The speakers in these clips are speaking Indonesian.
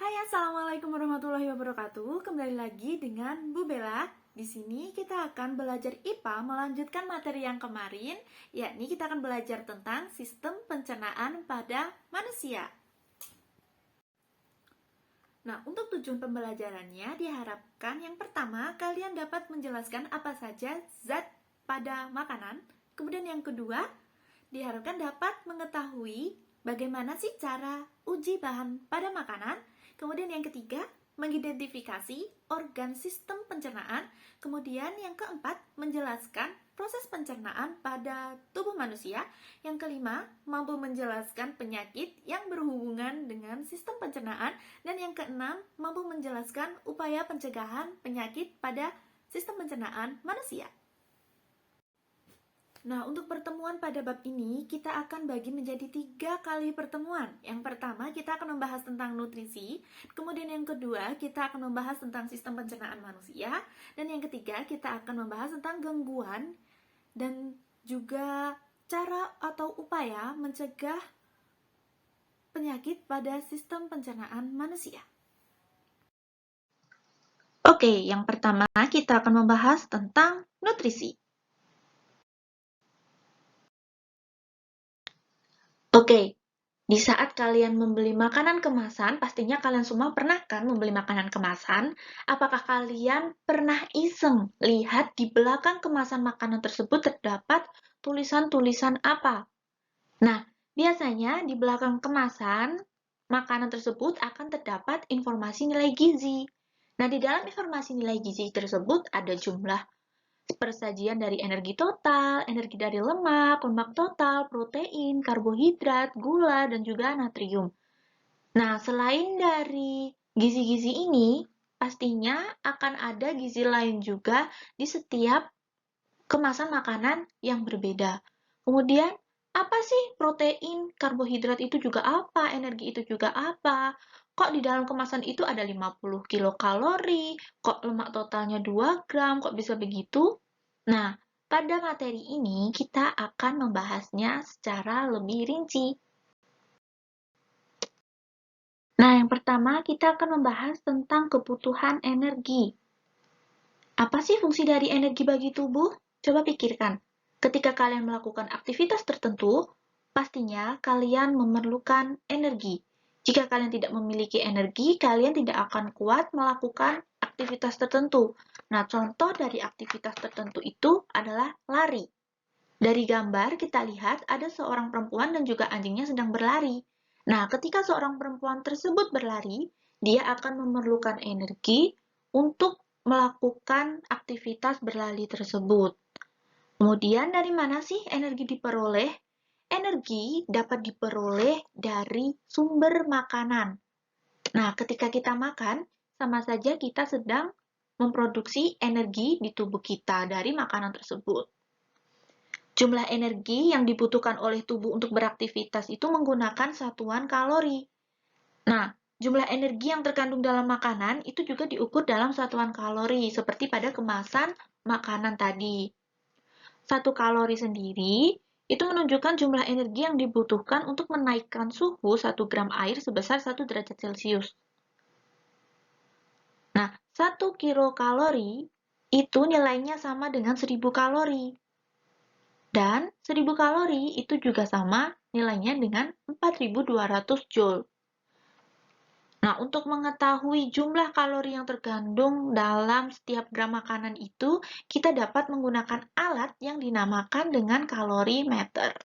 Hai, assalamualaikum warahmatullahi wabarakatuh. Kembali lagi dengan Bu Bella. Di sini kita akan belajar IPA melanjutkan materi yang kemarin, yakni kita akan belajar tentang sistem pencernaan pada manusia. Nah, untuk tujuan pembelajarannya diharapkan yang pertama kalian dapat menjelaskan apa saja zat pada makanan. Kemudian yang kedua, diharapkan dapat mengetahui bagaimana sih cara uji bahan pada makanan. Kemudian yang ketiga, mengidentifikasi organ sistem pencernaan. Kemudian yang keempat, menjelaskan proses pencernaan pada tubuh manusia. Yang kelima, mampu menjelaskan penyakit yang berhubungan dengan sistem pencernaan. Dan yang keenam, mampu menjelaskan upaya pencegahan penyakit pada sistem pencernaan manusia. Nah, untuk pertemuan pada bab ini, kita akan bagi menjadi 3 kali pertemuan. Yang pertama, kita akan membahas tentang nutrisi. Kemudian yang kedua, kita akan membahas tentang sistem pencernaan manusia. Dan yang ketiga, kita akan membahas tentang gangguan dan juga cara atau upaya mencegah penyakit pada sistem pencernaan manusia. Oke, yang pertama kita akan membahas tentang nutrisi. Oke, di saat kalian membeli makanan kemasan, pastinya kalian semua pernah kan membeli makanan kemasan? Apakah kalian pernah iseng lihat di belakang kemasan makanan tersebut terdapat tulisan-tulisan apa? Nah, biasanya di belakang kemasan makanan tersebut akan terdapat informasi nilai gizi. Nah, di dalam informasi nilai gizi tersebut ada jumlah persajian dari energi total, energi dari lemak, lemak total, protein, karbohidrat, gula, dan juga natrium. Nah, selain dari gizi-gizi ini, pastinya akan ada gizi lain juga di setiap kemasan makanan yang berbeda. Kemudian, apa sih protein, karbohidrat itu juga apa, energi itu juga apa? Kok di dalam kemasan itu ada 50 kilokalori, kok lemak totalnya 2 gram, kok bisa begitu? Nah, pada materi ini kita akan membahasnya secara lebih rinci. Nah, yang pertama kita akan membahas tentang kebutuhan energi. Apa sih fungsi dari energi bagi tubuh? Coba pikirkan. Ketika kalian melakukan aktivitas tertentu, pastinya kalian memerlukan energi. Jika kalian tidak memiliki energi, kalian tidak akan kuat melakukan aktivitas tertentu. Nah, contoh dari aktivitas tertentu itu adalah lari. Dari gambar kita lihat ada seorang perempuan dan juga anjingnya sedang berlari. Nah, ketika seorang perempuan tersebut berlari, dia akan memerlukan energi untuk melakukan aktivitas berlari tersebut. Kemudian dari mana sih energi diperoleh? Energi dapat diperoleh dari sumber makanan. Nah, ketika kita makan, sama saja kita sedang memproduksi energi di tubuh kita dari makanan tersebut. Jumlah energi yang dibutuhkan oleh tubuh untuk beraktivitas itu menggunakan satuan kalori. Nah, jumlah energi yang terkandung dalam makanan itu juga diukur dalam satuan kalori, seperti pada kemasan makanan tadi. 1 kalori sendiri itu menunjukkan jumlah energi yang dibutuhkan untuk menaikkan suhu 1 gram air sebesar 1 derajat Celcius. Nah, 1 kilokalori itu nilainya sama dengan 1000 kalori. Dan 1000 kalori itu juga sama nilainya dengan 4200 joule. Nah, untuk mengetahui jumlah kalori yang terkandung dalam setiap gram makanan itu, kita dapat menggunakan alat yang dinamakan dengan kalorimeter.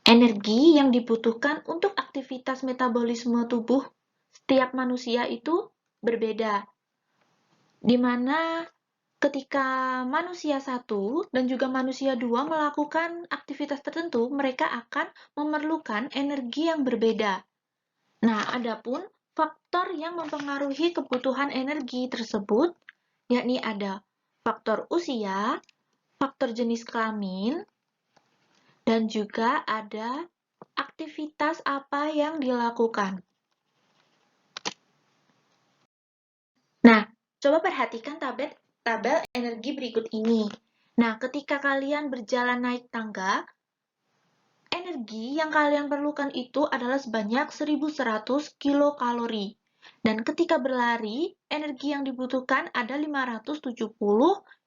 Energi yang dibutuhkan untuk aktivitas metabolisme tubuh setiap manusia itu berbeda, di mana ketika manusia 1 dan juga manusia 2 melakukan aktivitas tertentu, mereka akan memerlukan energi yang berbeda. Nah, adapun faktor yang mempengaruhi kebutuhan energi tersebut, yakni ada faktor usia, faktor jenis kelamin, dan juga ada aktivitas apa yang dilakukan. Nah, coba perhatikan tabel energi berikut ini. Nah, ketika kalian berjalan naik tangga, energi yang kalian perlukan itu adalah sebanyak 1100 kilokalori. Dan ketika berlari, energi yang dibutuhkan ada 570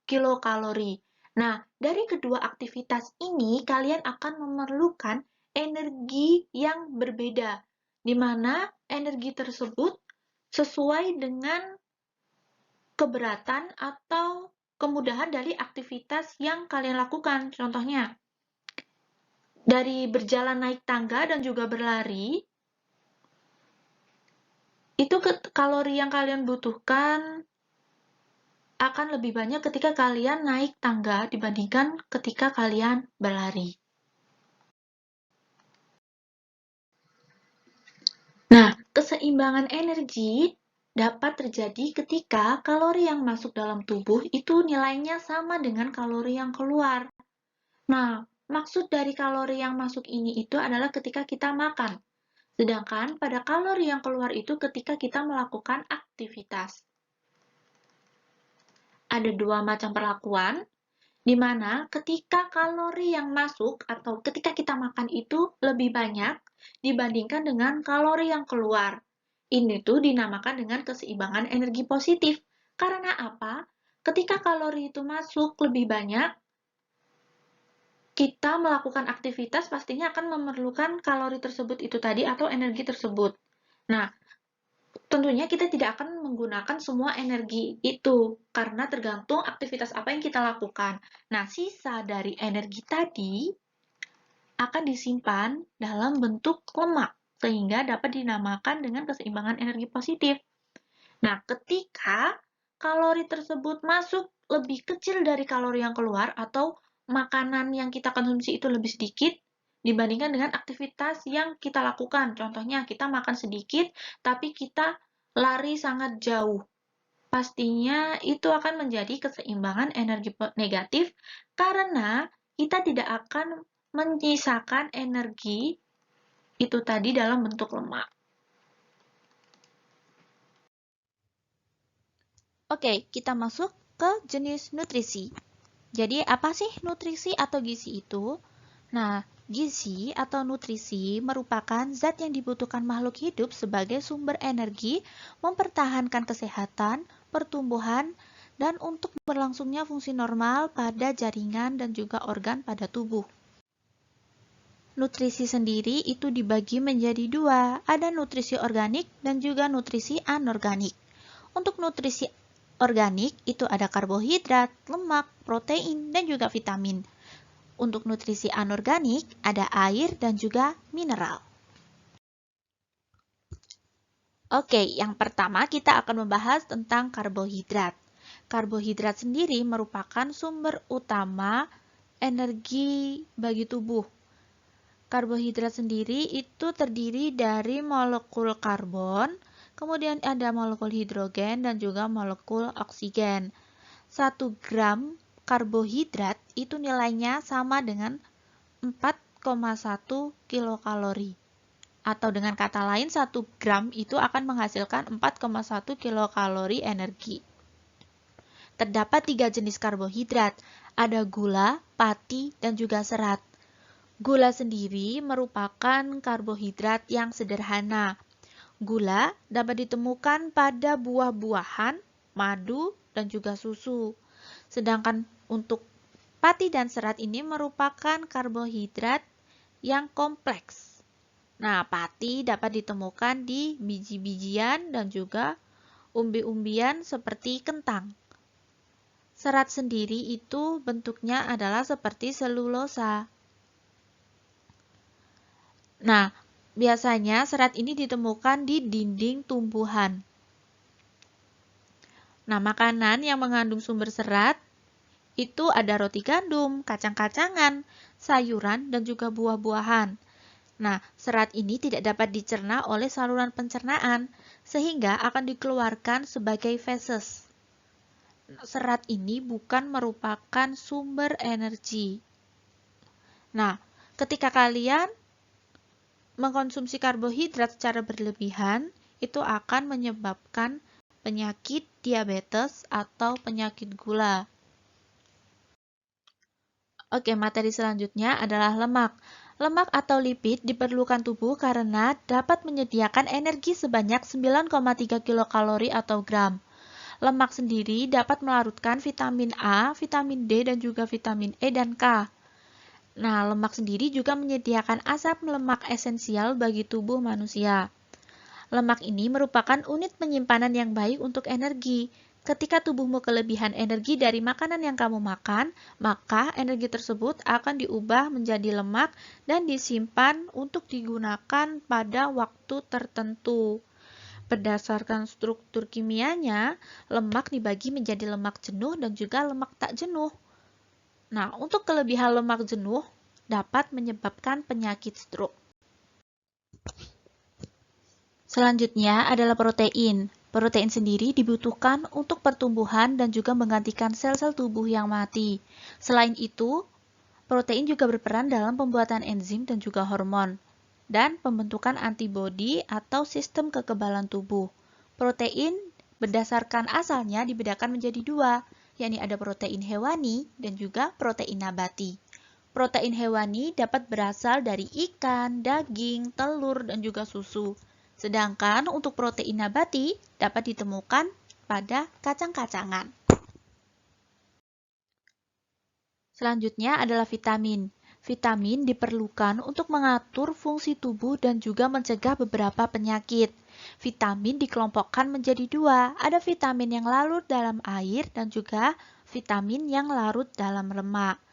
kilokalori. Nah, dari kedua aktivitas ini, kalian akan memerlukan energi yang berbeda, di mana energi tersebut sesuai dengan keberatan atau kemudahan dari aktivitas yang kalian lakukan. Contohnya, dari berjalan naik tangga dan juga berlari, itu kalori yang kalian butuhkan akan lebih banyak ketika kalian naik tangga dibandingkan ketika kalian berlari. Nah, keseimbangan energi dapat terjadi ketika kalori yang masuk dalam tubuh itu nilainya sama dengan kalori yang keluar. Nah, maksud dari kalori yang masuk ini itu adalah ketika kita makan. Sedangkan pada kalori yang keluar itu ketika kita melakukan aktivitas. Ada dua macam perlakuan, di mana ketika kalori yang masuk atau ketika kita makan itu lebih banyak dibandingkan dengan kalori yang keluar. Ini tuh dinamakan dengan keseimbangan energi positif. Karena apa? Ketika kalori itu masuk lebih banyak, kita melakukan aktivitas pastinya akan memerlukan kalori tersebut itu tadi atau energi tersebut. Nah, tentunya kita tidak akan menggunakan semua energi itu karena tergantung aktivitas apa yang kita lakukan. Nah, sisa dari energi tadi akan disimpan dalam bentuk lemak sehingga dapat dinamakan dengan keseimbangan energi positif. Nah, ketika kalori tersebut masuk lebih kecil dari kalori yang keluar atau makanan yang kita konsumsi itu lebih sedikit dibandingkan dengan aktivitas yang kita lakukan. Contohnya, kita makan sedikit, tapi kita lari sangat jauh. Pastinya itu akan menjadi keseimbangan energi negatif karena kita tidak akan menyisakan energi itu tadi dalam bentuk lemak. Oke, kita masuk ke jenis nutrisi. Jadi, apa sih nutrisi atau gizi itu? Nah, gizi atau nutrisi merupakan zat yang dibutuhkan makhluk hidup sebagai sumber energi, mempertahankan kesehatan, pertumbuhan, dan untuk berlangsungnya fungsi normal pada jaringan dan juga organ pada tubuh. Nutrisi sendiri itu dibagi menjadi dua, ada nutrisi organik dan juga nutrisi anorganik. Untuk nutrisi organik itu ada karbohidrat, lemak, protein, dan juga vitamin. Untuk nutrisi anorganik ada air dan juga mineral. Oke, yang pertama kita akan membahas tentang karbohidrat. Karbohidrat sendiri merupakan sumber utama energi bagi tubuh. Karbohidrat sendiri itu terdiri dari molekul karbon, kemudian ada molekul hidrogen dan juga molekul oksigen. 1 gram karbohidrat itu nilainya sama dengan 4,1 kilokalori. Atau dengan kata lain, 1 gram itu akan menghasilkan 4,1 kilokalori energi. Terdapat 3 jenis karbohidrat, ada gula, pati, dan juga serat. Gula sendiri merupakan karbohidrat yang sederhana. Gula dapat ditemukan pada buah-buahan, madu, dan juga susu. Sedangkan untuk pati dan serat ini merupakan karbohidrat yang kompleks. Nah, pati dapat ditemukan di biji-bijian dan juga umbi-umbian seperti kentang. Serat sendiri itu bentuknya adalah seperti selulosa. Nah, biasanya serat ini ditemukan di dinding tumbuhan. Nah, makanan yang mengandung sumber serat itu ada roti gandum, kacang-kacangan, sayuran, dan juga buah-buahan. Nah, serat ini tidak dapat dicerna oleh saluran pencernaan, sehingga akan dikeluarkan sebagai feses. Serat ini bukan merupakan sumber energi. Nah, ketika kalian mengkonsumsi karbohidrat secara berlebihan, itu akan menyebabkan penyakit diabetes atau penyakit gula. Oke, materi selanjutnya adalah lemak. Lemak atau lipid diperlukan tubuh karena dapat menyediakan energi sebanyak 9,3 kilokalori atau gram. Lemak sendiri dapat melarutkan vitamin A, vitamin D, dan juga vitamin E dan K. Nah, lemak sendiri juga menyediakan asam lemak esensial bagi tubuh manusia. Lemak ini merupakan unit penyimpanan yang baik untuk energi. Ketika tubuhmu kelebihan energi dari makanan yang kamu makan, maka energi tersebut akan diubah menjadi lemak dan disimpan untuk digunakan pada waktu tertentu. Berdasarkan struktur kimianya, lemak dibagi menjadi lemak jenuh dan juga lemak tak jenuh. Nah, untuk kelebihan lemak jenuh dapat menyebabkan penyakit stroke. Selanjutnya adalah protein. Protein sendiri dibutuhkan untuk pertumbuhan dan juga menggantikan sel-sel tubuh yang mati. Selain itu, protein juga berperan dalam pembuatan enzim dan juga hormon, dan pembentukan antibodi atau sistem kekebalan tubuh. Protein berdasarkan asalnya dibedakan menjadi dua, yakni ada protein hewani dan juga protein nabati. Protein hewani dapat berasal dari ikan, daging, telur, dan juga susu. Sedangkan untuk protein nabati dapat ditemukan pada kacang-kacangan. Selanjutnya adalah vitamin. Vitamin diperlukan untuk mengatur fungsi tubuh dan juga mencegah beberapa penyakit. Vitamin dikelompokkan menjadi dua, ada vitamin yang larut dalam air dan juga vitamin yang larut dalam lemak.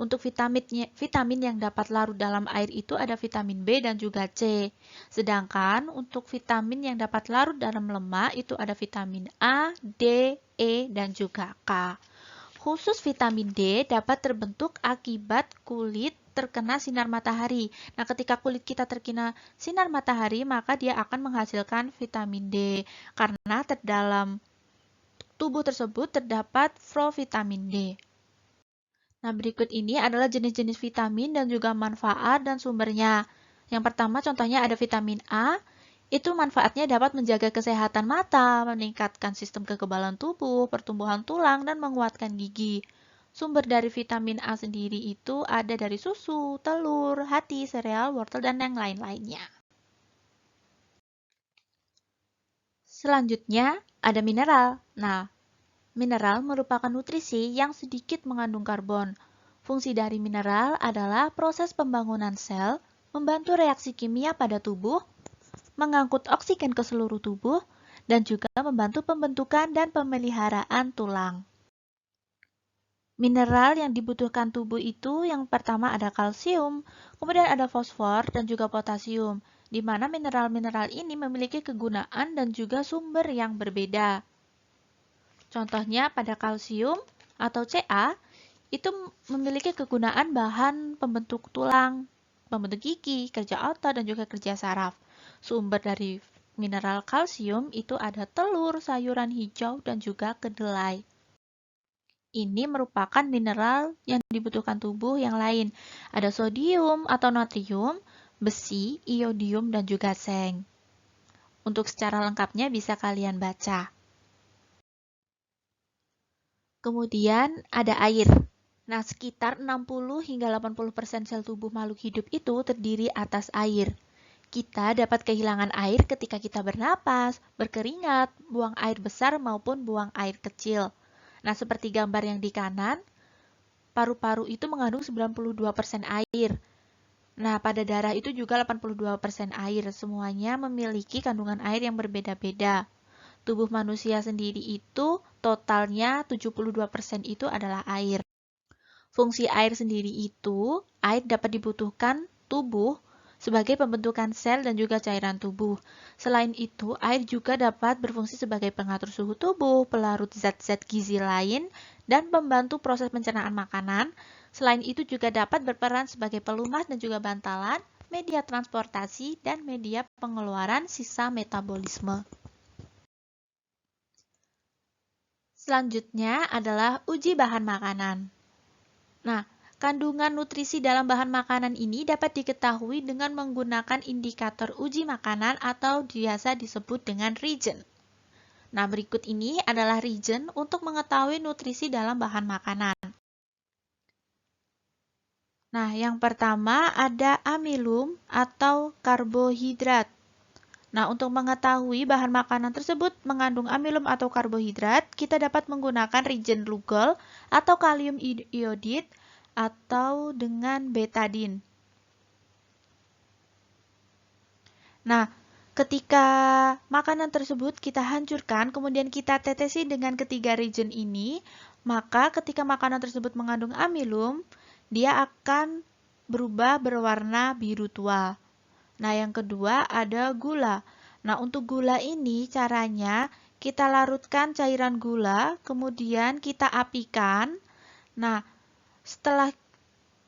Untuk vitamin yang dapat larut dalam air itu ada vitamin B dan juga C. Sedangkan untuk vitamin yang dapat larut dalam lemak itu ada vitamin A, D, E, dan juga K. Khusus vitamin D dapat terbentuk akibat kulit terkena sinar matahari. Nah, ketika kulit kita terkena sinar matahari, maka dia akan menghasilkan vitamin D. Karena dalam tubuh tersebut terdapat provitamin D. Nah, berikut ini adalah jenis-jenis vitamin dan juga manfaat dan sumbernya. Yang pertama contohnya ada vitamin A, itu manfaatnya dapat menjaga kesehatan mata, meningkatkan sistem kekebalan tubuh, pertumbuhan tulang, dan menguatkan gigi. Sumber dari vitamin A sendiri itu ada dari susu, telur, hati, sereal, wortel, dan yang lain-lainnya. Selanjutnya ada mineral. Nah, mineral merupakan nutrisi yang sedikit mengandung karbon. Fungsi dari mineral adalah proses pembangunan sel, membantu reaksi kimia pada tubuh, mengangkut oksigen ke seluruh tubuh, dan juga membantu pembentukan dan pemeliharaan tulang. Mineral yang dibutuhkan tubuh itu yang pertama ada kalsium, kemudian ada fosfor dan juga potasium, di mana mineral-mineral ini memiliki kegunaan dan juga sumber yang berbeda. Contohnya pada kalsium atau Ca itu memiliki kegunaan bahan pembentuk tulang, pembentuk gigi, kerja otot, dan juga kerja saraf. Sumber dari mineral kalsium itu ada telur, sayuran hijau, dan juga kedelai. Ini merupakan mineral yang dibutuhkan tubuh yang lain. Ada sodium atau natrium, besi, iodium, dan juga seng. Untuk secara lengkapnya bisa kalian baca. Kemudian ada air. Nah, sekitar 60 hingga 80% sel tubuh makhluk hidup itu terdiri atas air. Kita dapat kehilangan air ketika kita bernapas, berkeringat, buang air besar maupun buang air kecil. Nah, seperti gambar yang di kanan, paru-paru itu mengandung 92% air. Nah, pada darah itu juga 82% air. Semuanya memiliki kandungan air yang berbeda-beda. Tubuh manusia sendiri itu totalnya 72% itu adalah air. Fungsi air sendiri itu, air dapat dibutuhkan tubuh sebagai pembentukan sel dan juga cairan tubuh. Selain itu, air juga dapat berfungsi sebagai pengatur suhu tubuh, pelarut zat-zat gizi lain, dan pembantu proses pencernaan makanan. Selain itu juga dapat berperan sebagai pelumas dan juga bantalan, media transportasi, dan media pengeluaran sisa metabolisme. Selanjutnya adalah uji bahan makanan. Nah, kandungan nutrisi dalam bahan makanan ini dapat diketahui dengan menggunakan indikator uji makanan atau biasa disebut dengan reagen. Nah, berikut ini adalah reagen untuk mengetahui nutrisi dalam bahan makanan. Nah, yang pertama ada amilum atau karbohidrat. Nah, untuk mengetahui bahan makanan tersebut mengandung amilum atau karbohidrat, kita dapat menggunakan reagen Lugol atau kalium iodid atau dengan betadin. Nah, ketika makanan tersebut kita hancurkan, kemudian kita tetesi dengan ketiga reagen ini, maka ketika makanan tersebut mengandung amilum, dia akan berubah berwarna biru tua. Nah, yang kedua ada gula. Nah, untuk gula ini caranya kita larutkan cairan gula, kemudian kita apikan. Nah,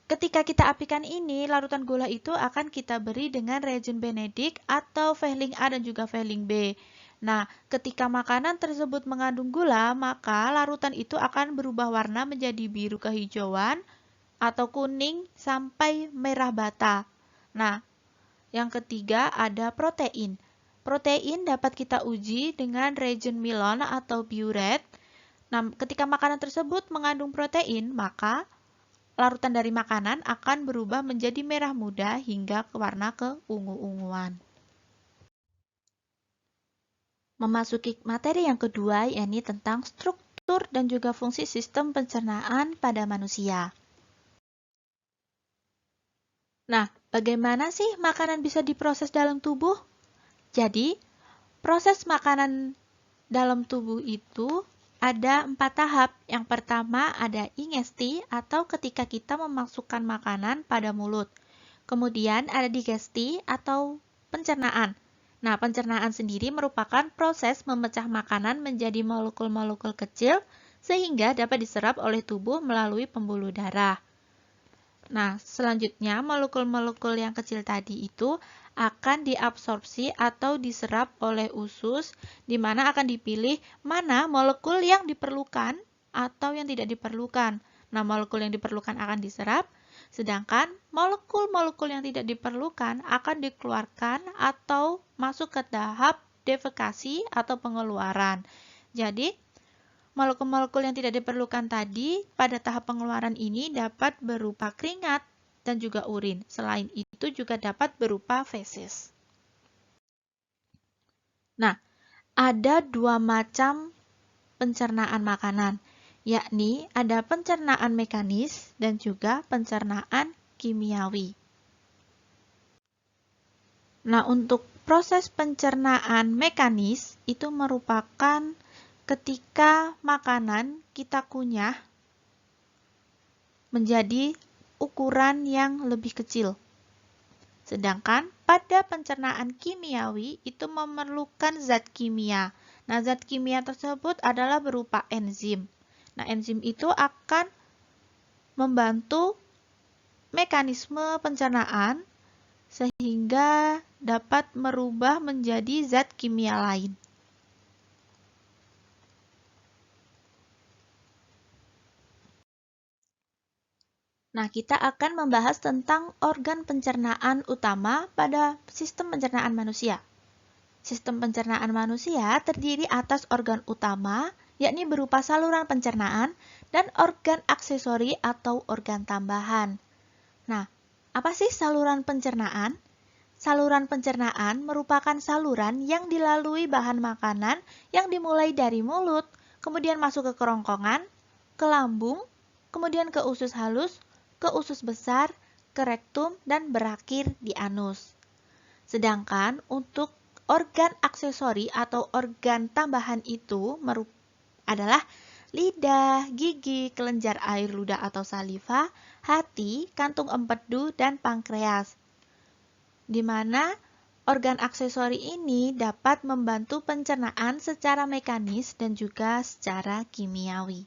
ketika kita apikan ini, larutan gula itu akan kita beri dengan reagen Benedict atau Fehling A dan juga Fehling B. Nah, ketika makanan tersebut mengandung gula, maka larutan itu akan berubah warna menjadi biru kehijauan atau kuning sampai merah bata. Nah, yang ketiga ada protein. Protein dapat kita uji dengan reagen Milon atau Biuret. Nah, ketika makanan tersebut mengandung protein, maka larutan dari makanan akan berubah menjadi merah muda hingga ke warna keungu-unguan. Memasuki materi yang kedua, yakni tentang struktur dan juga fungsi sistem pencernaan pada manusia. Nah, bagaimana sih makanan bisa diproses dalam tubuh? Jadi, proses makanan dalam tubuh itu ada 4 tahap. Yang pertama ada ingesti atau ketika kita memasukkan makanan pada mulut. Kemudian ada digesti atau pencernaan. Nah, pencernaan sendiri merupakan proses memecah makanan menjadi molekul-molekul kecil sehingga dapat diserap oleh tubuh melalui pembuluh darah. Nah, selanjutnya molekul-molekul yang kecil tadi itu akan diabsorpsi atau diserap oleh usus, di mana akan dipilih mana molekul yang diperlukan atau yang tidak diperlukan. Nah, molekul yang diperlukan akan diserap, sedangkan molekul-molekul yang tidak diperlukan akan dikeluarkan atau masuk ke tahap defekasi atau pengeluaran. Jadi, molekul-molekul yang tidak diperlukan tadi pada tahap pengeluaran ini dapat berupa keringat dan juga urin. Selain itu juga dapat berupa feses. Nah, ada 2 macam pencernaan makanan, yakni ada pencernaan mekanis dan juga pencernaan kimiawi. Nah, untuk proses pencernaan mekanis itu merupakan ketika makanan kita kunyah menjadi ukuran yang lebih kecil. Sedangkan pada pencernaan kimiawi itu memerlukan zat kimia. Nah, zat kimia tersebut adalah berupa enzim. Nah, enzim itu akan membantu mekanisme pencernaan sehingga dapat merubah menjadi zat kimia lain. Nah, kita akan membahas tentang organ pencernaan utama pada sistem pencernaan manusia. Sistem pencernaan manusia terdiri atas organ utama, yakni berupa saluran pencernaan, dan organ aksesori atau organ tambahan. Nah, apa sih saluran pencernaan? Saluran pencernaan merupakan saluran yang dilalui bahan makanan yang dimulai dari mulut, kemudian masuk ke kerongkongan, ke lambung, kemudian ke usus halus, ke usus besar, ke rektum, dan berakhir di anus. Sedangkan untuk organ aksesori atau organ tambahan itu adalah lidah, gigi, kelenjar air ludah atau saliva, hati, kantung empedu, dan pankreas. Di mana organ aksesori ini dapat membantu pencernaan secara mekanis dan juga secara kimiawi.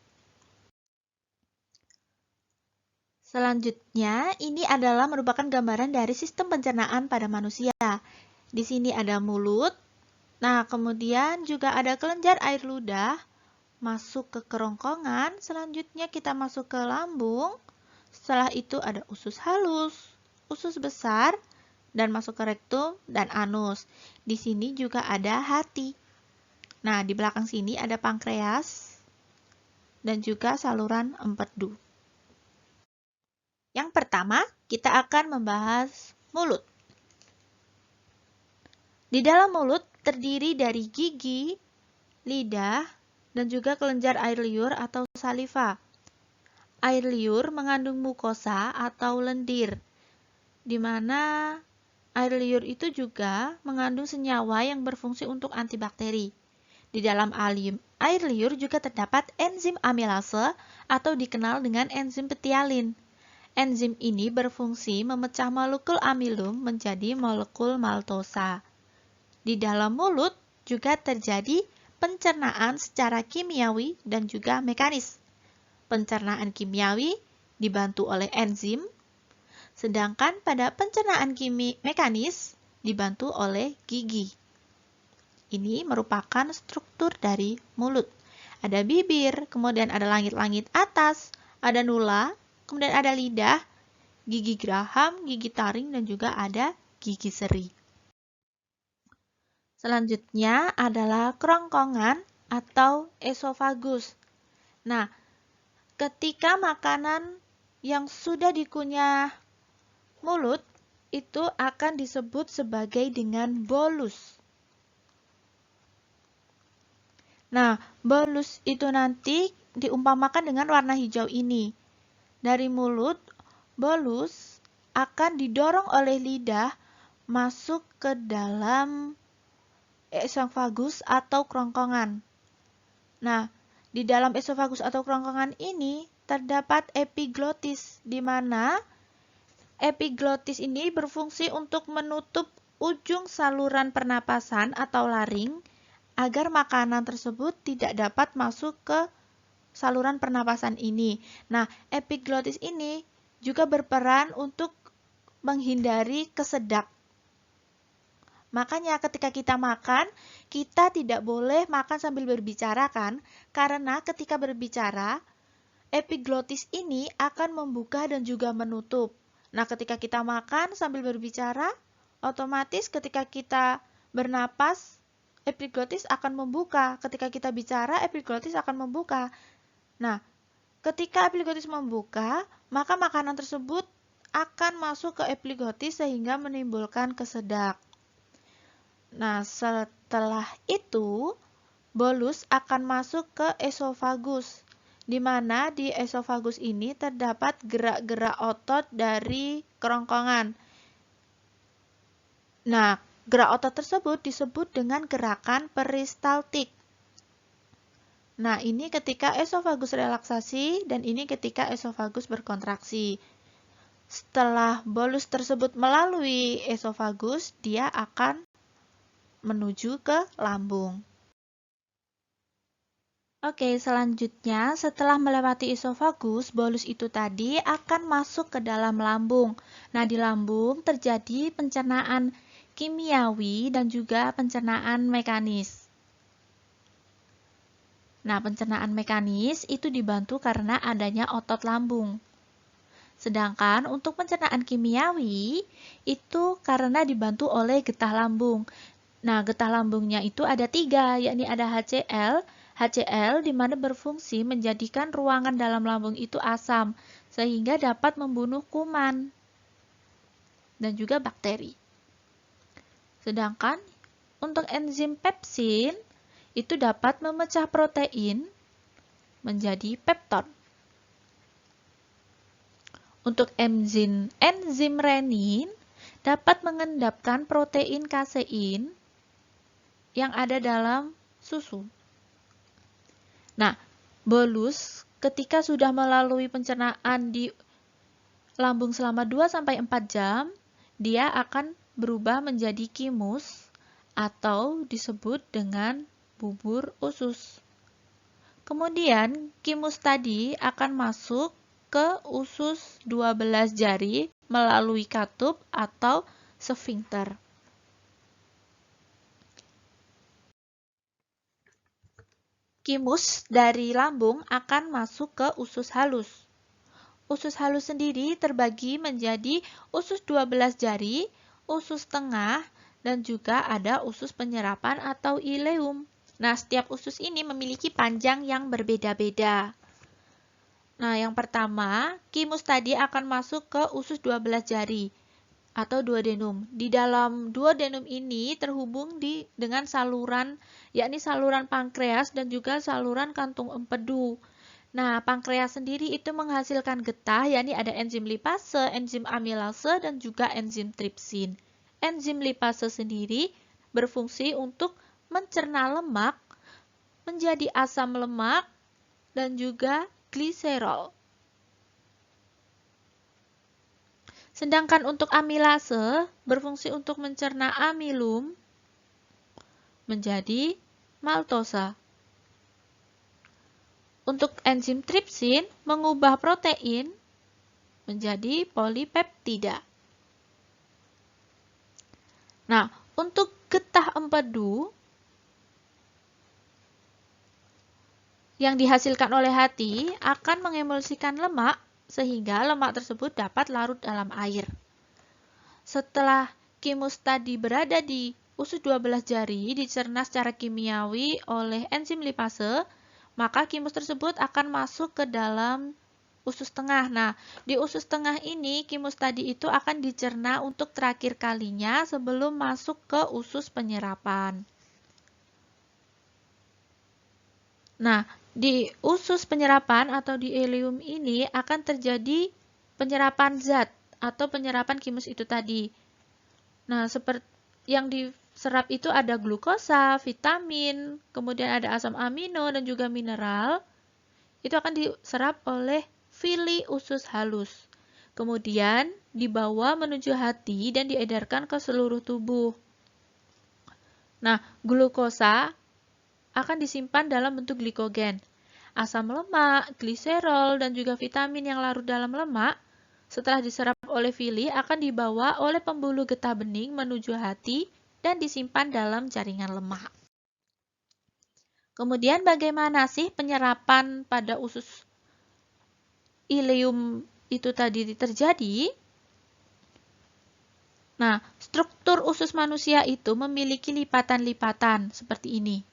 Selanjutnya, ini adalah merupakan gambaran dari sistem pencernaan pada manusia. Di sini ada mulut, nah kemudian juga ada kelenjar air ludah, masuk ke kerongkongan, selanjutnya kita masuk ke lambung, setelah itu ada usus halus, usus besar, dan masuk ke rektum dan anus. Di sini juga ada hati. Nah, di belakang sini ada pankreas dan juga saluran empedu. Yang pertama, kita akan membahas mulut. Di dalam mulut terdiri dari gigi, lidah, dan juga kelenjar air liur atau saliva. Air liur mengandung mukosa atau lendir, di mana air liur itu juga mengandung senyawa yang berfungsi untuk antibakteri. Di dalam air liur juga terdapat enzim amilase atau dikenal dengan enzim betialin. Enzim ini berfungsi memecah molekul amilum menjadi molekul maltosa. Di dalam mulut juga terjadi pencernaan secara kimiawi dan juga mekanis. Pencernaan kimiawi dibantu oleh enzim, sedangkan pada pencernaan mekanis dibantu oleh gigi. Ini merupakan struktur dari mulut. Ada bibir, kemudian ada langit-langit atas, ada nula, kemudian ada lidah, gigi geraham, gigi taring, dan juga ada gigi seri. Selanjutnya adalah kerongkongan atau esofagus. Nah, ketika makanan yang sudah dikunyah mulut itu akan disebut sebagai dengan bolus. Nah, bolus itu nanti diumpamakan dengan warna hijau ini. Dari mulut, bolus akan didorong oleh lidah masuk ke dalam esofagus atau kerongkongan. Nah, di dalam esofagus atau kerongkongan ini terdapat epiglotis, di mana epiglotis ini berfungsi untuk menutup ujung saluran pernapasan atau laring agar makanan tersebut tidak dapat masuk ke saluran pernapasan ini. Nah, epiglotis ini juga berperan untuk menghindari kesedak. Makanya ketika kita makan, kita tidak boleh makan sambil berbicara kan? Karena ketika berbicara, epiglotis ini akan membuka dan juga menutup. Nah, ketika kita makan sambil berbicara, otomatis ketika kita bernapas, epiglotis akan membuka. Ketika kita bicara, epiglotis akan membuka. Nah, ketika epiglotis membuka, maka makanan tersebut akan masuk ke epiglotis sehingga menimbulkan kesedak. Nah, setelah itu, bolus akan masuk ke esofagus, di mana di esofagus ini terdapat gerak-gerak otot dari kerongkongan. Nah, gerak otot tersebut disebut dengan gerakan peristaltik. Nah, ini ketika esofagus relaksasi dan ini ketika esofagus berkontraksi. Setelah bolus tersebut melalui esofagus, dia akan menuju ke lambung. Oke, selanjutnya setelah melewati esofagus, bolus itu tadi akan masuk ke dalam lambung. Nah, di lambung terjadi pencernaan kimiawi dan juga pencernaan mekanis. Nah, pencernaan mekanis itu dibantu karena adanya otot lambung. Sedangkan untuk pencernaan kimiawi itu karena dibantu oleh getah lambung. Nah, getah lambungnya itu ada 3, yakni ada HCl. HCl di mana berfungsi menjadikan ruangan dalam lambung itu asam, sehingga dapat membunuh kuman dan juga bakteri. Sedangkan untuk enzim pepsin itu dapat memecah protein menjadi pepton. Untuk enzim renin dapat mengendapkan protein kasein yang ada dalam susu. Nah, bolus ketika sudah melalui pencernaan di lambung selama 2-4 jam, dia akan berubah menjadi kimus atau disebut dengan bubur usus. Kemudian, kimus tadi akan masuk ke usus 12 jari melalui katup atau sfinkter. Kimus dari lambung akan masuk ke usus halus. Usus halus sendiri terbagi menjadi usus 12 jari, usus tengah, dan juga ada usus penyerapan atau ileum. Nah, setiap usus ini memiliki panjang yang berbeda-beda. Nah, yang pertama, Thymus tadi akan masuk ke usus 12 jari atau duodenum. Di dalam duodenum ini terhubung dengan saluran, yakni saluran pankreas dan juga saluran kantung empedu. Nah, pankreas sendiri itu menghasilkan getah, yakni ada enzim lipase, enzim amilase, dan juga enzim tripsin. Enzim lipase sendiri berfungsi untuk mencerna lemak menjadi asam lemak dan juga gliserol. Sedangkan untuk amilase berfungsi untuk mencerna amilum menjadi maltosa. Untuk enzim tripsin mengubah protein menjadi polipeptida. Nah, untuk getah empedu yang dihasilkan oleh hati akan mengemulsikan lemak sehingga lemak tersebut dapat larut dalam air. Setelah thymus tadi berada di usus 12 jari dicerna secara kimiawi oleh enzim lipase, maka thymus tersebut akan masuk ke dalam usus tengah. Nah, di usus tengah ini thymus tadi itu akan dicerna untuk terakhir kalinya sebelum masuk ke usus penyerapan. Nah, di usus penyerapan atau di ileum ini akan terjadi penyerapan zat atau penyerapan thymus itu tadi. Nah, seperti yang diserap itu ada glukosa, vitamin, kemudian ada asam amino dan juga mineral. Itu akan diserap oleh villi usus halus. Kemudian dibawa menuju hati dan diedarkan ke seluruh tubuh. Nah, glukosa akan disimpan dalam bentuk glikogen. Asam lemak, gliserol, dan juga vitamin yang larut dalam lemak setelah diserap oleh villi akan dibawa oleh pembuluh getah bening menuju hati dan disimpan dalam jaringan lemak. Kemudian bagaimana sih penyerapan pada usus ileum itu tadi terjadi? Nah, struktur usus manusia itu memiliki lipatan-lipatan seperti ini.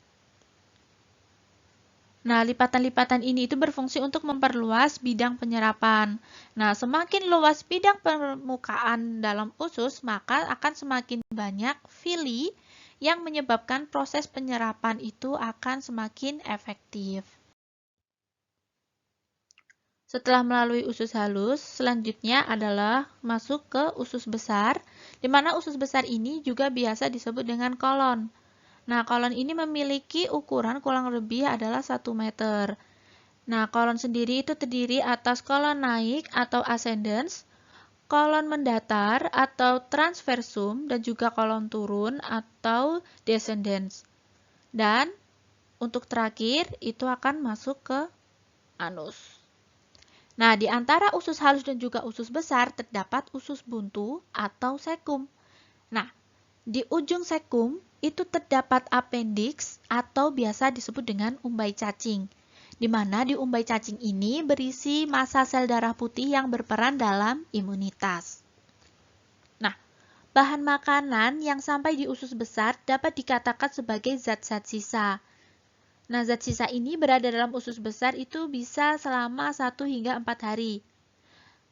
Nah, lipatan-lipatan ini itu berfungsi untuk memperluas bidang penyerapan. Nah, semakin luas bidang permukaan dalam usus, maka akan semakin banyak villi yang menyebabkan proses penyerapan itu akan semakin efektif. Setelah melalui usus halus, selanjutnya adalah masuk ke usus besar, di mana usus besar ini juga biasa disebut dengan kolon. Nah, kolon ini memiliki ukuran kurang lebih adalah 1 meter. Nah, kolon sendiri itu terdiri atas kolon naik atau ascendens, kolon mendatar atau transversum, dan juga kolon turun atau descendens. Dan untuk terakhir itu akan masuk ke anus. Nah, di antara usus halus dan juga usus besar terdapat usus buntu atau sekum. Nah, di ujung sekum itu terdapat appendix atau biasa disebut dengan umbai cacing, di mana di umbai cacing ini berisi massa sel darah putih yang berperan dalam imunitas. Nah, bahan makanan yang sampai di usus besar dapat dikatakan sebagai zat-zat sisa. Nah, zat sisa ini berada dalam usus besar itu bisa selama 1 hingga 4 hari.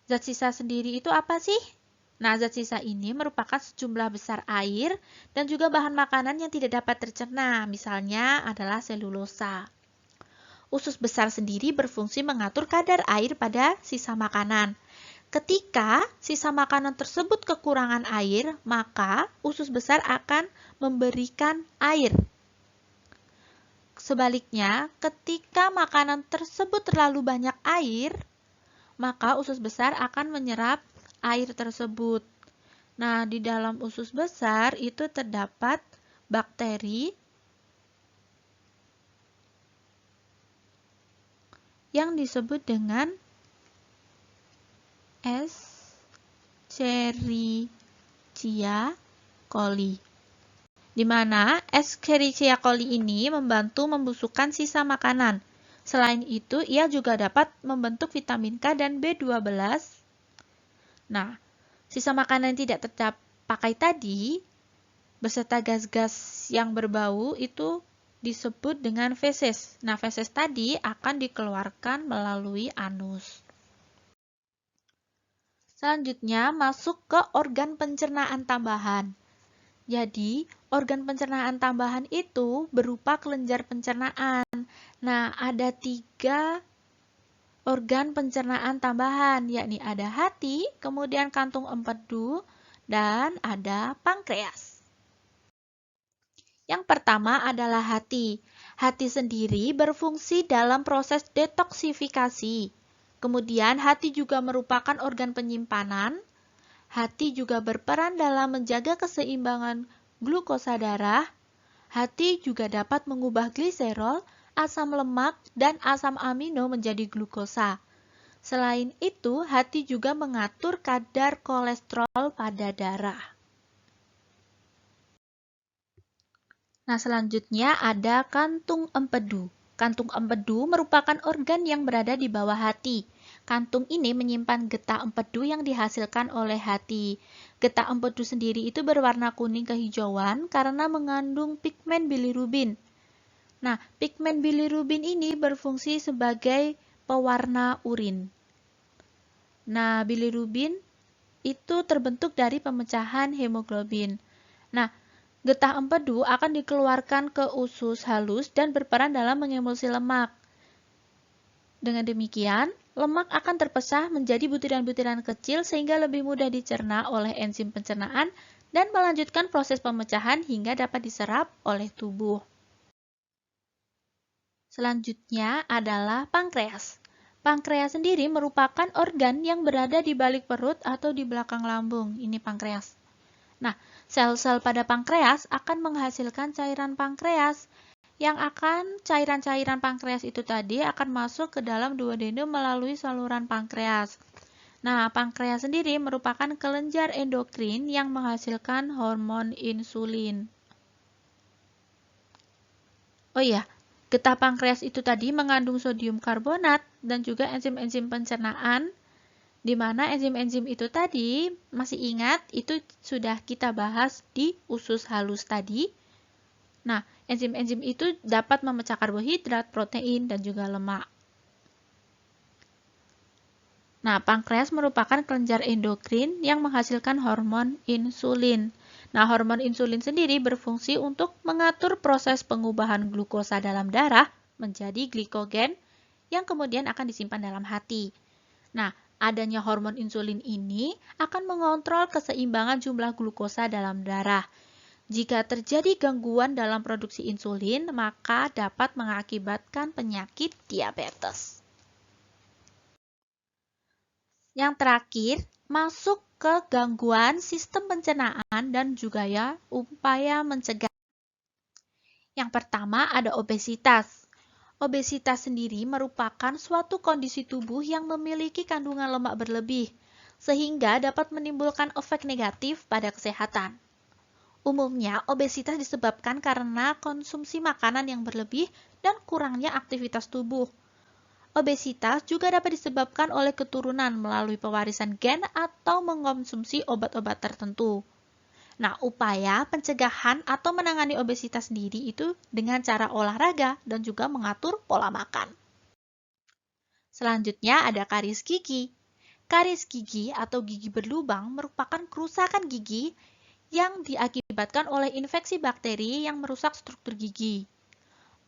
Zat sisa sendiri itu apa sih? Nah, zat sisa ini merupakan sejumlah besar air dan juga bahan makanan yang tidak dapat tercerna, misalnya adalah selulosa. Usus besar sendiri berfungsi mengatur kadar air pada sisa makanan. Ketika sisa makanan tersebut kekurangan air, maka usus besar akan memberikan air. Sebaliknya, ketika makanan tersebut terlalu banyak air, maka usus besar akan menyerap air tersebut. Nah, di dalam usus besar itu terdapat bakteri yang disebut dengan Escherichia coli. Di mana Escherichia coli ini membantu membusukkan sisa makanan. Selain itu, ia juga dapat membentuk vitamin K dan B12. Nah, sisa makanan yang tidak terpakai tadi, beserta gas-gas yang berbau itu disebut dengan feses. Nah, feses tadi akan dikeluarkan melalui anus. Selanjutnya masuk ke organ pencernaan tambahan. Jadi, organ pencernaan tambahan itu berupa kelenjar pencernaan. Nah, ada 3 organ pencernaan tambahan, yakni ada hati, kemudian kantung empedu, dan ada pankreas. Yang pertama adalah hati. Hati sendiri berfungsi dalam proses detoksifikasi. Kemudian hati juga merupakan organ penyimpanan. Hati juga berperan dalam menjaga keseimbangan glukosa darah. Hati juga dapat mengubah gliserol, asam lemak, dan asam amino menjadi glukosa. Selain itu, hati juga mengatur kadar kolesterol pada darah. Nah, selanjutnya ada kantung empedu. Kantung empedu merupakan organ yang berada di bawah hati. Kantung ini menyimpan getah empedu yang dihasilkan oleh hati. Getah empedu sendiri itu berwarna kuning kehijauan karena mengandung pigmen bilirubin. Nah, pigmen bilirubin ini berfungsi sebagai pewarna urin. Nah, bilirubin itu terbentuk dari pemecahan hemoglobin. Nah, getah empedu akan dikeluarkan ke usus halus dan berperan dalam mengemulsi lemak. Dengan demikian, lemak akan terpecah menjadi butiran-butiran kecil sehingga lebih mudah dicerna oleh enzim pencernaan dan melanjutkan proses pemecahan hingga dapat diserap oleh tubuh. Selanjutnya adalah pankreas. Pankreas sendiri merupakan organ yang berada di balik perut atau di belakang lambung. Ini pankreas. Nah, sel-sel pada pankreas akan menghasilkan cairan pankreas yang cairan-cairan pankreas itu tadi akan masuk ke dalam duodenum melalui saluran pankreas. Nah, pankreas sendiri merupakan kelenjar endokrin yang menghasilkan hormon insulin. Oh iya, getah pankreas itu tadi mengandung sodium karbonat dan juga enzim-enzim pencernaan, di mana enzim-enzim itu tadi, masih ingat, itu sudah kita bahas di usus halus tadi. Nah, enzim-enzim itu dapat memecah karbohidrat, protein, dan juga lemak. Nah, pankreas merupakan kelenjar endokrin yang menghasilkan hormon insulin. Nah, hormon insulin sendiri berfungsi untuk mengatur proses pengubahan glukosa dalam darah menjadi glikogen yang kemudian akan disimpan dalam hati. Nah, adanya hormon insulin ini akan mengontrol keseimbangan jumlah glukosa dalam darah. Jika terjadi gangguan dalam produksi insulin, maka dapat mengakibatkan penyakit diabetes. Yang terakhir, masuk ke gangguan sistem pencernaan dan juga upaya mencegah. Yang pertama ada obesitas. Obesitas sendiri merupakan suatu kondisi tubuh yang memiliki kandungan lemak berlebih, sehingga dapat menimbulkan efek negatif pada kesehatan. Umumnya, obesitas disebabkan karena konsumsi makanan yang berlebih dan kurangnya aktivitas tubuh. Obesitas juga dapat disebabkan oleh keturunan melalui pewarisan gen atau mengkonsumsi obat-obat tertentu. Nah, upaya pencegahan atau menangani obesitas sendiri itu dengan cara olahraga dan juga mengatur pola makan. Selanjutnya ada karies gigi. Karies gigi atau gigi berlubang merupakan kerusakan gigi yang diakibatkan oleh infeksi bakteri yang merusak struktur gigi.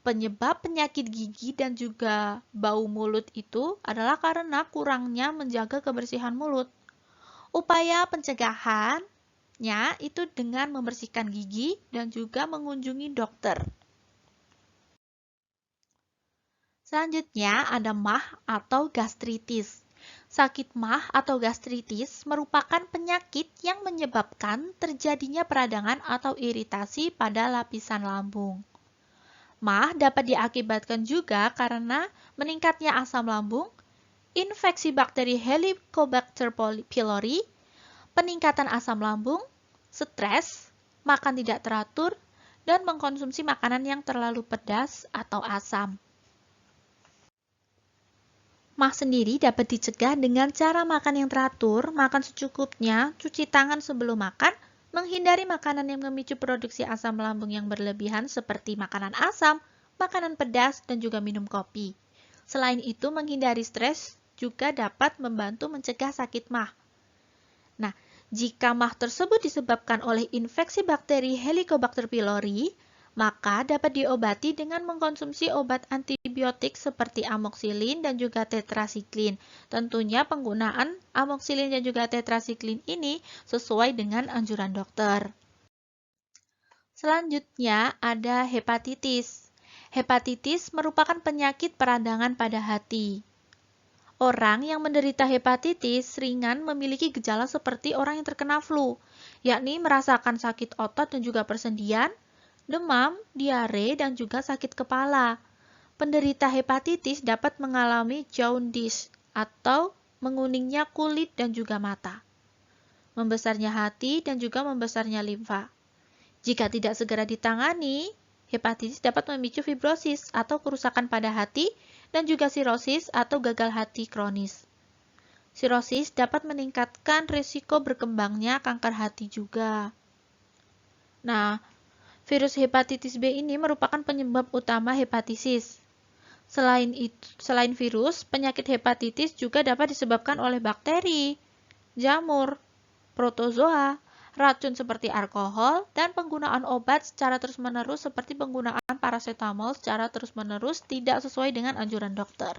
Penyebab penyakit gigi dan juga bau mulut itu adalah karena kurangnya menjaga kebersihan mulut. Upaya pencegahannya itu dengan membersihkan gigi dan juga mengunjungi dokter. Selanjutnya ada MAH atau gastritis. Sakit MAH atau gastritis merupakan penyakit yang menyebabkan terjadinya peradangan atau iritasi pada lapisan lambung. MAH dapat diakibatkan juga karena meningkatnya asam lambung, infeksi bakteri Helicobacter pylori, peningkatan asam lambung, stres, makan tidak teratur, dan mengkonsumsi makanan yang terlalu pedas atau asam. MAH sendiri dapat dicegah dengan cara makan yang teratur, makan secukupnya, cuci tangan sebelum makan, Menghindari makanan yang memicu produksi asam lambung yang berlebihan seperti makanan asam, makanan pedas, dan juga minum kopi. Selain itu, menghindari stres juga dapat membantu mencegah sakit MAH. Nah, jika MAH tersebut disebabkan oleh infeksi bakteri Helicobacter pylori, maka dapat diobati dengan mengkonsumsi obat antibiotik seperti amoxicillin dan juga tetrasiklin. Tentunya penggunaan amoxicillin dan juga tetrasiklin ini sesuai dengan anjuran dokter. Selanjutnya ada hepatitis. Hepatitis merupakan penyakit peradangan pada hati. Orang yang menderita hepatitis ringan memiliki gejala seperti orang yang terkena flu, yakni merasakan sakit otot dan juga persendian, demam, diare, dan juga sakit kepala. Penderita hepatitis dapat mengalami jaundice atau menguningnya kulit dan juga mata, membesarnya hati, dan juga membesarnya limfa. Jika tidak segera ditangani, hepatitis dapat memicu fibrosis atau kerusakan pada hati dan juga sirosis atau gagal hati kronis. Sirosis dapat meningkatkan risiko berkembangnya kanker hati juga. Nah, virus hepatitis B ini merupakan penyebab utama hepatitis. Selain virus, penyakit hepatitis juga dapat disebabkan oleh bakteri, jamur, protozoa, racun seperti alkohol, dan penggunaan obat secara terus-menerus seperti penggunaan paracetamol secara terus-menerus tidak sesuai dengan anjuran dokter.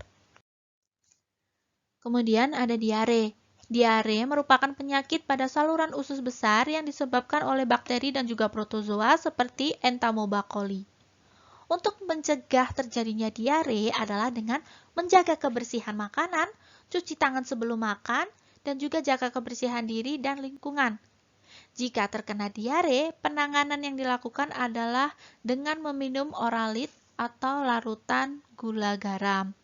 Kemudian ada diare. Diare merupakan penyakit pada saluran usus besar yang disebabkan oleh bakteri dan juga protozoa seperti Entomobacoli. Untuk mencegah terjadinya diare adalah dengan menjaga kebersihan makanan, cuci tangan sebelum makan, dan juga jaga kebersihan diri dan lingkungan. Jika terkena diare, penanganan yang dilakukan adalah dengan meminum oralit atau larutan gula garam.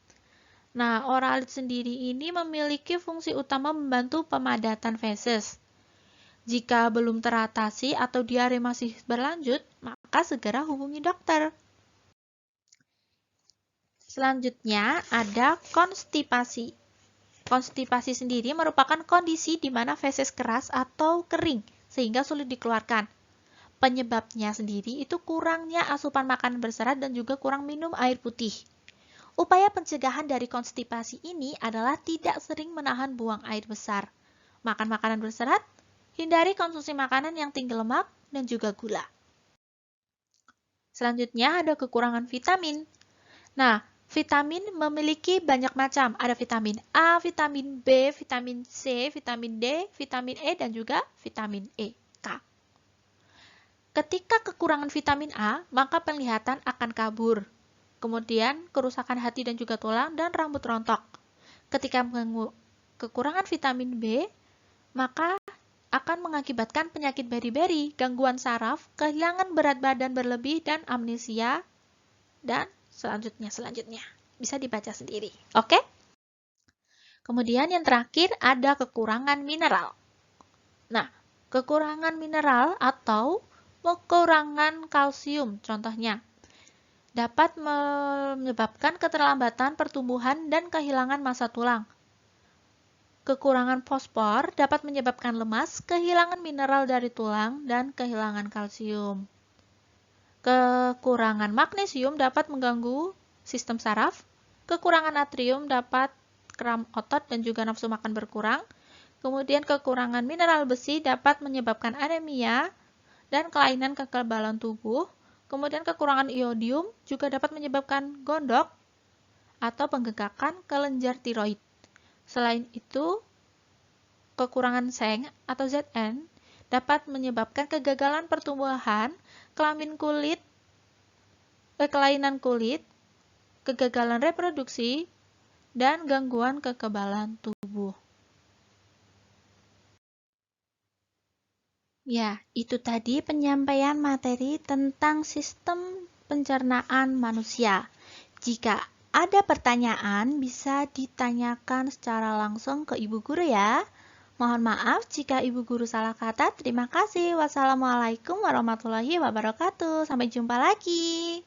Nah, oralit sendiri ini memiliki fungsi utama membantu pemadatan feses. Jika belum teratasi atau diare masih berlanjut, maka segera hubungi dokter. Selanjutnya ada konstipasi. Konstipasi sendiri merupakan kondisi di mana feses keras atau kering sehingga sulit dikeluarkan. Penyebabnya sendiri itu kurangnya asupan makanan berserat dan juga kurang minum air putih. Upaya pencegahan dari konstipasi ini adalah tidak sering menahan buang air besar, makan makanan berserat, hindari konsumsi makanan yang tinggi lemak dan juga gula. Selanjutnya ada kekurangan vitamin. Nah, vitamin memiliki banyak macam. Ada vitamin A, vitamin B, vitamin C, vitamin D, vitamin E, dan juga vitamin E, K. Ketika kekurangan vitamin A, maka penglihatan akan kabur. Kemudian kerusakan hati dan juga tulang dan rambut rontok. Ketika kekurangan vitamin B, maka akan mengakibatkan penyakit beri-beri, gangguan saraf, kehilangan berat badan berlebih, dan amnesia, dan selanjutnya. Bisa dibaca sendiri. Oke? Kemudian yang terakhir ada kekurangan mineral. Nah, kekurangan mineral atau kekurangan kalsium contohnya dapat menyebabkan keterlambatan pertumbuhan dan kehilangan massa tulang. Kekurangan fosfor dapat menyebabkan lemas, kehilangan mineral dari tulang, dan kehilangan kalsium. Kekurangan magnesium dapat mengganggu sistem saraf. Kekurangan natrium dapat kram otot dan juga nafsu makan berkurang. Kemudian kekurangan mineral besi dapat menyebabkan anemia dan kelainan kekebalan tubuh. Kemudian kekurangan iodium juga dapat menyebabkan gondok atau penggegakan kelenjar tiroid. Selain itu, kekurangan seng atau Zn dapat menyebabkan kegagalan pertumbuhan, kelainan kulit, kegagalan reproduksi, dan gangguan kekebalan tubuh. Ya, itu tadi penyampaian materi tentang sistem pencernaan manusia. Jika ada pertanyaan, bisa ditanyakan secara langsung ke Ibu Guru ya. Mohon maaf jika Ibu Guru salah kata. Terima kasih. Wassalamualaikum warahmatullahi wabarakatuh. Sampai jumpa lagi.